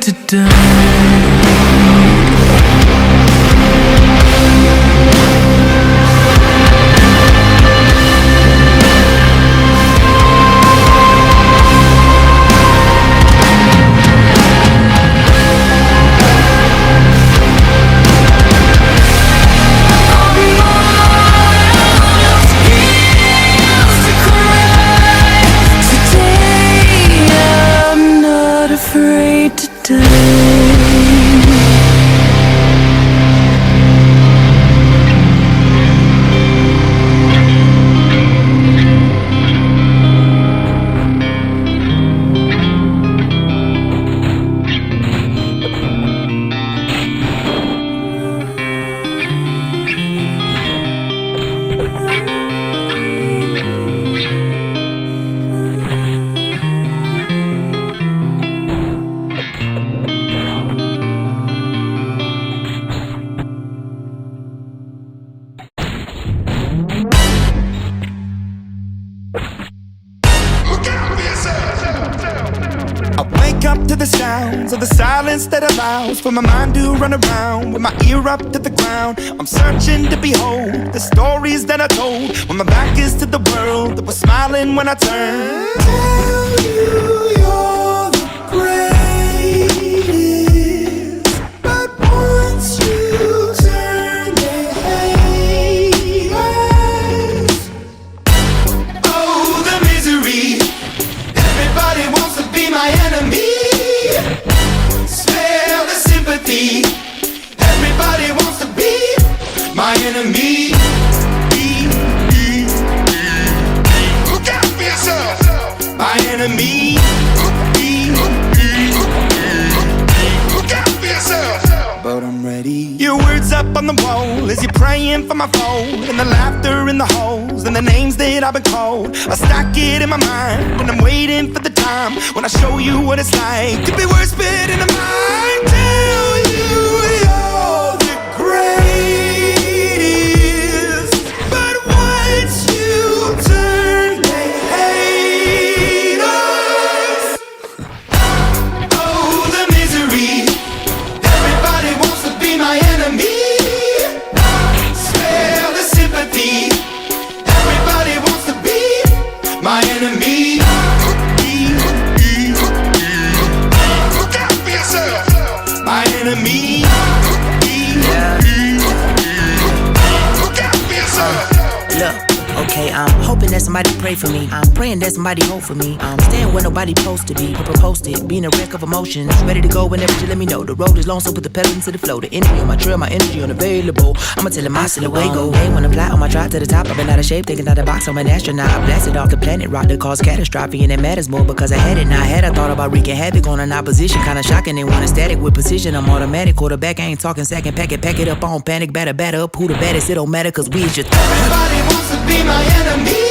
to die. Afraid to die. Up to the sounds of the silence that allows for my mind to run around with my ear up to the ground. I'm searching to behold the stories that I told when my back is to the world that was smiling when I turned. Tell you you're the greatest, but once you turn they hate us. Oh, the misery. Everybody wants to be my enemy. Smell the sympathy. Everybody wants to be my enemy. Look out for yourself. My enemy. Look out for yourself. But I'm ready. Your words up on the wall as you're praying for my phone, and the laughter in the holes and the names that I've been called. I stack it in my mind and I'm waiting for the time when I show you what it's like to be worse fit in the mind. Tell you you're the greatest, but once you turn they hate us. Oh, the misery. Everybody wants to be my enemy. Smell the sympathy. Everybody wants to be my enemy. Look out for yourself. My enemy. Look out for yourself. Look, okay, I'm hoping that somebody pray for me. I'm praying that somebody hope for me. I'm staying where nobody supposed to be. Posted, being a wreck of emotions. Ready to go whenever you let me know. The road is long, so put the pedal into the flow. The energy on my trail, my energy unavailable. I'ma tell him my silhouette go. Hey, when I fly on my drive to the top, I've been out of shape, thinking out the box. I'm an astronaut. I blasted off the planet, rock that caused catastrophe, and it matters more because I had it. Now I had I thought about wreaking havoc on an opposition. Kinda shocking, they want a static with precision. I'm automatic, quarterback. I ain't talking second packet. Pack it up on panic, batter up. Who the baddest? It don't matter, cause we just. Everybody wants to be my enemy.